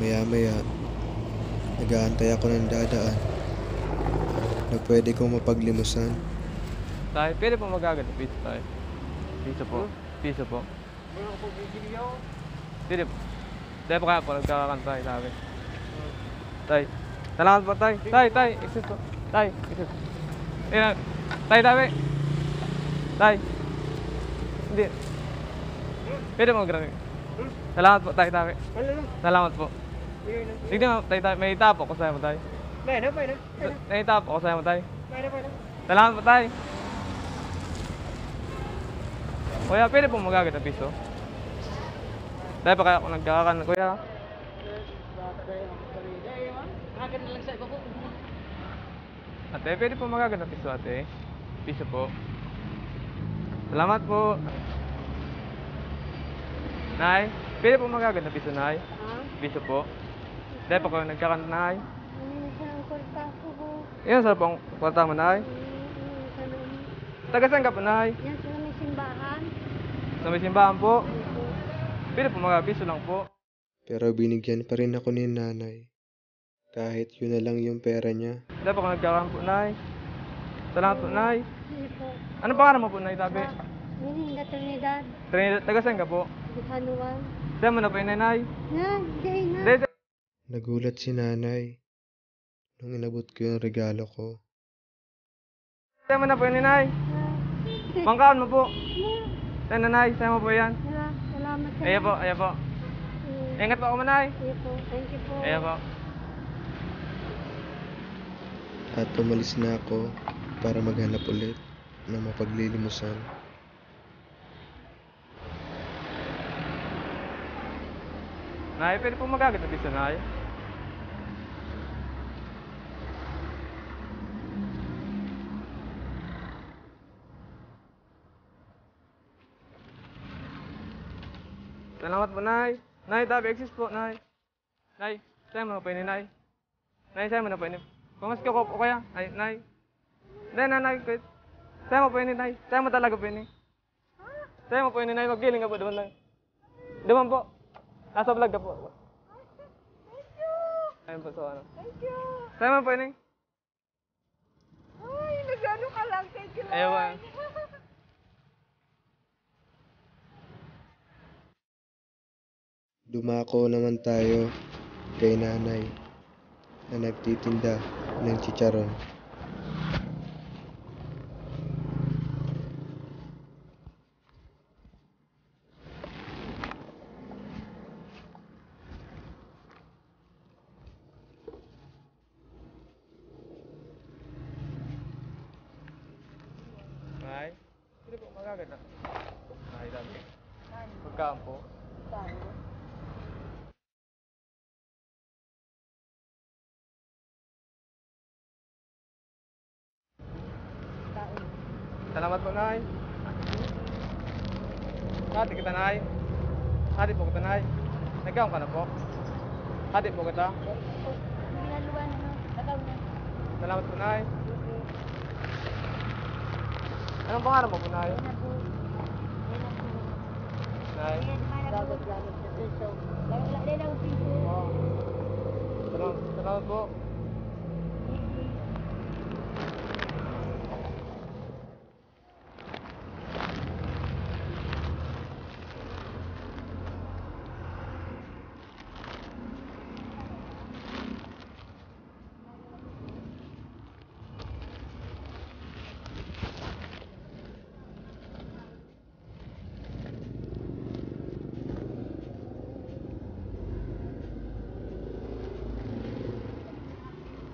Maya-maya, nag-aantay ako ng dadaan na pwede kong mapaglimusan. Tay, pwede po magagad na piso tayo. Piso po. Piso po. Wala ko bibigyan. Pwede po. Tay po kaya po, nagkakakanta tayo sabi. Tay. Salamat po, tay. Tay. Excuse po. Tay. Excuse. Ayan. Tay, tabi. Tay. Hindi. Pwede mo mag-grabe. Salamat po, tay, tabi. Wala lang. Salamat po. Tignan mo, tay, may tapo ko sa'yo mo, tay. Pwede. May tapo ko sa'yo mo, tay. Pwede. Salamat po, tay. Kuya, pwede po magagad na piso? Tay pa kaya ako nagkakakan, kuya. Agad na lang sa iba po. Ate, pwede po magagad na piso, ate. Piso po. Salamat po. Nay, pwede po magagad na piso, Nay. Piso po. Tay pa kayo nagkakanta, Nay. Yan sa pang kwarta mo, Nay. Taga saan ka po, Nay? Yan sa may simbahan. Sa may simbahan po. Pwede po magagad piso lang po. Pero binigyan pa rin ako ni nanay. Kahit yun na lang yung pera niya. Tay pa kayo nagkakanta po, Nay. Salamat po, Nay. Hindi po. Anong pangalan mo po, Nay, tabi? Hininga Trinidad. Trinidad, taga saan ka po? Bukanuan. Tay mo na po yun, Nay. Yan, gay na. Tay, Nagulat si nanay nung inabot ko yung regalo ko. tay mo na po yun, Nay. Pangkaon mo po. Tay, Nanay, sa'yo mo po yan. Salamat sa Ayan po, ayan po. Ingat po ako, Manay. Ayan po. Thank you po. Ayan po. At umalis na ako para maghanap ulit ng mapaglilimusan. Nay, pwede po magagad na piso, Nay. Salamat po, Nay. Nay, tabi, exist po, Nay. Nay, sa'yo mo na po yun, Nay. Nay, sa'yo mo na po yun. Pumas ko po kaya? Ay, Nay. Hindi, Nanay, quit. Sa'yo mo po yun, Nay. Sa'yo mo talaga po yun. Sa'yo mo po yun, Nay. Maggiling ka po, doon lang. Doon po. Nasa vlog ka po. Thank you. Ayun po, so ano. Thank you. Sa'yo mo po yun. Ay, nagano ka lang. Thank you, Lord. Ayaw po. Dumako naman tayo kay nanay na nagtitinda ng chicharon. Nay, pwede po magagad na. Nay, dami. Pagkaan po. Salamat po, Nay. Hati kita, Nay. Hati po kita, Nay. Nagkaon ka na po. Hati po kita. Binaluan na. Tagaw na. Salamat po, Nay. Anong pangalan mo po, Nay? Yan na po. Nay. Dagat sa piso. Wala din ang piso. Salamat po.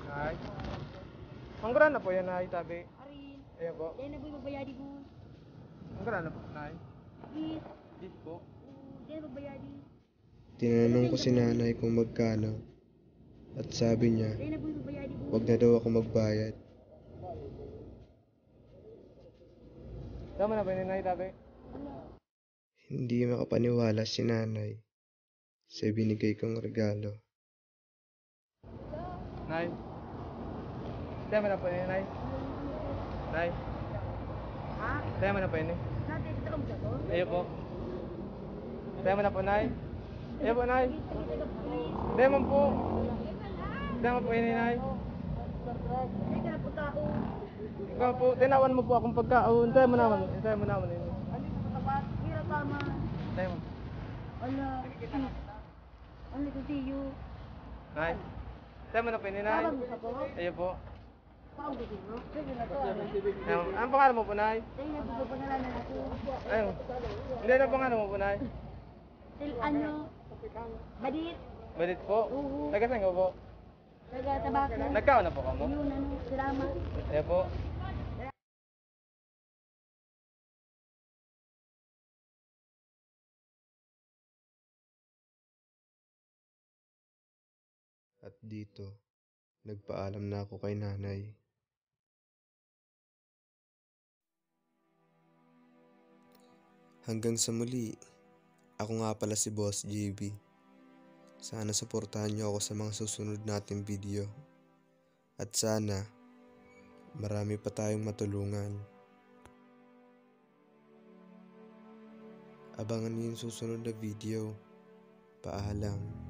Nay. Mangguran na po yan, Nay, tabi. Arin. Ayan po. Yan na po yung magbayadi ko. Mangguran na po, Nay. Please. Yes po. Yan magbayadi. Tinanong ko si nanay kung magkano at sabi niya Yan na po yung magbayadi ko. wag na daw ako magbayad. Tama na ba yun, Nay, tabi? Hindi makapaniwala si nanay sa binigay kong regalo. Nay. Tama na po yun, Nay. Nay. Ha? Tama na po yun, eh. Natin, ito lang sa to? Ayun po. Tama na po, Nay. Ayun po, Nay. Ito, please. Hindi man po. Hindi man po ini, Nay. Hindi ka na po tao. Ikaw po, tinawan mo po akong pagkaon. Tayo mo naman ini. Ano ko tapat? Hira tama. Tayo mo. Ala. Ano ko tiyo? Nay. Tayo mo na po ini, Nay. Tawag mo sa po? Ayo po. Tawag ko tiyo? Sige na to. Tayo mo. Anong pangalan mo po, Nay? Sige na po pangalanan ako. Ayun. Hindi na pangalan mo po, Nay. Ano? Badit. Balit po. Oo. Nagasan ka po. Taga tabako. Nagkaon na po ka mo. Yun ano. Salamat. Ayo po. At dito, nagpaalam na ako kay nanay. Hanggang sa muli, ako nga pala si Boss JB. Sana suportahan niyo ako sa mga susunod nating video. At sana, marami pa tayong matulungan. Abangan niyo yung susunod na video. Paalam.